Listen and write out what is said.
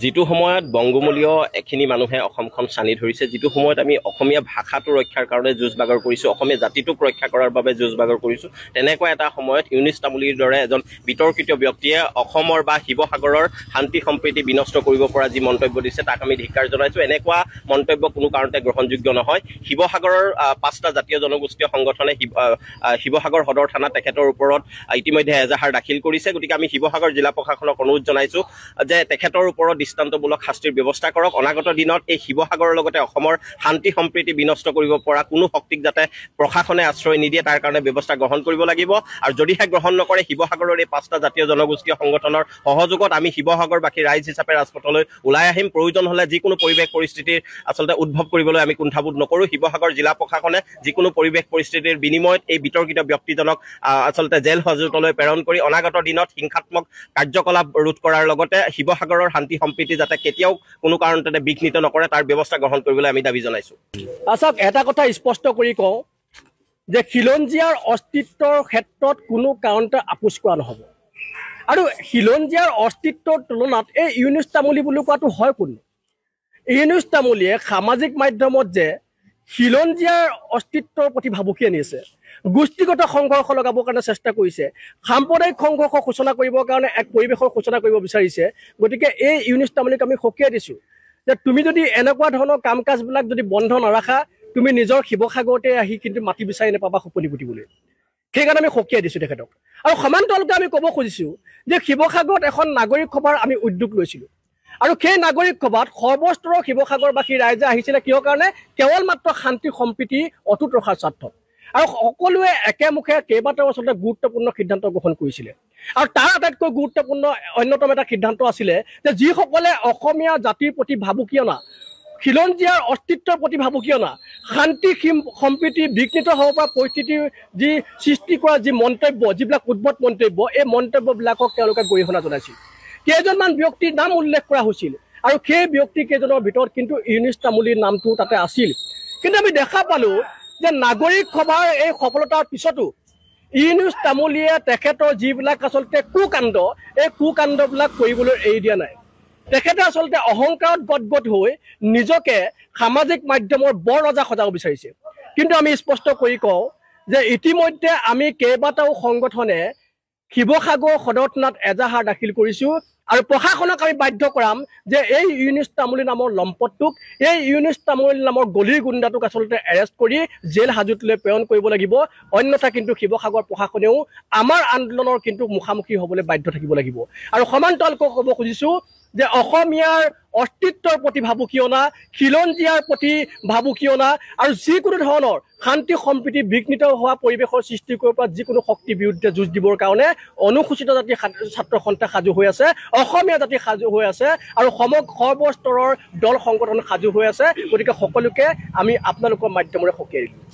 যিটো সময়ত বংগমূলীয় এখিনি মানুহে অসমখন চানি ধৰিছে, যিটো সময়ত আমি অসমীয়া ভাষাটো ৰক্ষাৰ কাৰণে যুঁজ বাগৰ কৰিছোঁ, অসমীয়া জাতিটোক ৰক্ষা কৰাৰ বাবে যুঁজ বাগৰ কৰিছোঁ, তেনেকুৱা এটা সময়ত ইউনুছ তামুলীৰ দৰে এজন বিতৰ্কিত ব্যক্তিয়ে অসমৰ বা শিৱসাগৰৰ শান্তি সম্প্ৰীতি বিনষ্ট কৰিব পৰা যি মন্তব্য দিছে তাক আমি ধিক্কাৰ জনাইছোঁ। এনেকুৱা মন্তব্য কোনো কাৰণতে গ্ৰহণযোগ্য নহয়। শিৱসাগৰৰ 5টা জাতীয় জনগোষ্ঠীয় সংগঠনে শিৱসাগৰ সদৰ থানাত তেখেতৰ ওপৰত ইতিমধ্যে এজাহাৰ দাখিল কৰিছে। গতিকে আমি শিৱসাগৰ জিলা প্ৰশাসনক অনুৰোধ জনাইছোঁ যে তেখেতৰ ওপৰত দৃষ্টান্তমূলক শাস্তিৰ ব্যৱস্থা কৰক। অনাগত দিনত এই শিৱসাগৰৰ লগতে অসমৰ শান্তি সম্প্ৰীতি বিনষ্ট কৰিব পৰা কোনো শক্তিক যাতে প্ৰশাসনে আশ্ৰয় নিদিয়ে তাৰ কাৰণে ব্যৱস্থা গ্ৰহণ কৰিব লাগিব। আৰু যদিহে গ্ৰহণ নকৰে, শিৱসাগৰৰ এই 5টা জাতীয় জনগোষ্ঠীয় সংগঠনৰ সহযোগত আমি শিৱসাগৰবাসী ৰাইজ হিচাপে ৰাজপথলৈ ওলাই আহিম। প্ৰয়োজন হ'লে যিকোনো পৰিৱেশ পৰিস্থিতিৰ আচলতে উদ্ভৱ কৰিবলৈ আমি কুণ্ঠাবোধ নকৰোঁ। শিৱসাগৰ জিলা প্ৰশাসনে যিকোনো পৰিৱেশ পৰিস্থিতিৰ বিনিময়ত এই বিতৰ্কিত ব্যক্তিজনক আচলতে জেল হাজতলৈ প্ৰেৰণ কৰি অনাগত দিনত হিংসাত্মক কাৰ্যকলাপ ৰোধ কৰাৰ লগতে শিৱসাগৰৰ শান্তি সম্প্ৰীতি যাতে কেতিয়াও কোনো কাৰণতে বিঘ্নিত নকৰে তাৰ ব্যৱস্থা গ্ৰহণ কৰিবলৈ আমি দাবী জনাইছোঁ। আচ্ছা, এটা কথা স্পষ্ট কৰি কওঁ যে খিলঞ্জীয়াৰ অস্তিত্বৰ ক্ষেত্ৰত কোনো কাৰণতে আপোচ কৰা নহ'ব। আৰু খিলঞ্জীয়াৰ অস্তিত্বৰ তুলনাত এই ইউনুছ তামুলী বুলি কোৱাটো হয় কোন? ইউনুছ তামুলীয়ে সামাজিক মাধ্যমত যে খিলঞ্জীয়াৰ অস্তিত্বৰ প্ৰতি ভাবুকি আনিছে, গোষ্ঠীগত সংঘৰ্ষ লগাবৰ কাৰণে চেষ্টা কৰিছে, সাম্প্ৰদায়িক সংঘৰ্ষ সূচনা কৰিবৰ কাৰণে এক পৰিৱেশৰ সূচনা কৰিব বিচাৰিছে। গতিকে এই ইউনুছ তামুলীক আমি সকীয়াই দিছোঁ যে তুমি যদি এনেকুৱা ধৰণৰ কাম কাজবিলাক যদি বন্ধ নাৰাখা, তুমি নিজৰ শিৱসাগৰতে আহি কিন্তু মাটি বিচাৰি নাপাবা সপনি পুতিবলৈ। সেইকাৰণে আমি সকীয়াই দিছোঁ তেখেতক। আৰু সমান্তৰালকৈ আমি ক'ব খুজিছোঁ যে শিৱসাগৰত এখন নাগৰিক সভাৰ আমি উদ্যোগ লৈছিলোঁ। আৰু সেই নাগৰিক সভাত সৰ্বস্তৰৰ শিৱসাগৰবাসী ৰাইজে আহিছিলে কিহৰ কাৰণে? কেৱল মাত্ৰ শান্তি সম্প্ৰীতি অটুট ৰখাৰ স্বাৰ্থত। আৰু সকলোৱে একেমুখে কেইবাটাও আচলতে গুৰুত্বপূৰ্ণ সিদ্ধান্ত গ্ৰহণ কৰিছিলে। আৰু তাৰ আটাইতকৈ গুৰুত্বপূৰ্ণ অন্যতম এটা সিদ্ধান্ত আছিলে যে যিসকলে অসমীয়া জাতিৰ প্ৰতি ভাবুকি অনা, খিলঞ্জীয়াৰ অস্তিত্বৰ প্ৰতি ভাবুকি অনা, শান্তি সম্প্ৰীতি বিঘ্নিত হ'ব পৰা পৰিস্থিতিৰ যি সৃষ্টি কৰা যি মন্তব্য, যিবিলাক উদ্ভট মন্তব্য, এই মন্তব্যবিলাকক তেওঁলোকে গৰিহণা জনাইছিল। কেইজনমান ব্যক্তিৰ নাম উল্লেখ কৰা হৈছিল আৰু সেই ব্যক্তি কেইজনৰ ভিতৰত কিন্তু ইউনুছ তামুলীৰ নামটো তাতে আছিল। কিন্তু আমি দেখা পালোঁ যে নাগৰিক সভাৰ এই সফলতাৰ পিছতো ইউনুছ তামুলীয়ে তেখেতৰ যিবিলাক আচলতে কুকাণ্ড, এই কুকাণ্ডবিলাক কৰিবলৈ এৰি দিয়া নাই। তেখেতে আচলতে অহংকাৰত গদগদ হৈ নিজকে সামাজিক মাধ্যমৰ বৰ ৰজা সজাব বিচাৰিছে। কিন্তু আমি স্পষ্ট কৰি কওঁ যে ইতিমধ্যে আমি কেইবাটাও সংগঠনে শিৱসাগৰ সদৰ থানাত এজাহাৰ দাখিল কৰিছোঁ আৰু প্ৰশাসনক আমি বাধ্য কৰাম যে এই ইউনুছ তামুলী নামৰ লম্পটটোক, এই ইউনুছ তামুলী নামৰ গলিৰ গুণ্ডাটোক আচলতে এৰেষ্ট কৰি জেল হাজতলৈ প্ৰেৰণ কৰিব লাগিব। অন্যথা কিন্তু শিৱসাগৰ প্ৰশাসনেও আমাৰ আন্দোলনৰ কিন্তু মুখামুখি হ'বলৈ বাধ্য থাকিব লাগিব। আৰু সমান্তৰালকৈ ক'ব খুজিছোঁ যে অসমীয়াৰ অস্তিত্বৰ প্ৰতি ভাবুকি অনা, খিলঞ্জীয়াৰ প্ৰতি ভাবুকি অনা আৰু যিকোনো ধৰণৰ শান্তি সম্প্ৰীতি বিঘ্নিত হোৱা পৰিৱেশৰ সৃষ্টি কৰিব পৰা যিকোনো শক্তিৰ বিৰুদ্ধে যুঁজ দিবৰ কাৰণে অনুসূচিত জাতি ছাত্ৰ সন্থা সাজু হৈ আছে, অসমীয়া জাতি সাজু হৈ আছে আৰু সৰ্বস্তৰৰ দল সংগঠন সাজু হৈ আছে। গতিকে সকলোকে আমি আপোনালোকৰ মাধ্যমেৰে সকীয়াই দিলোঁ।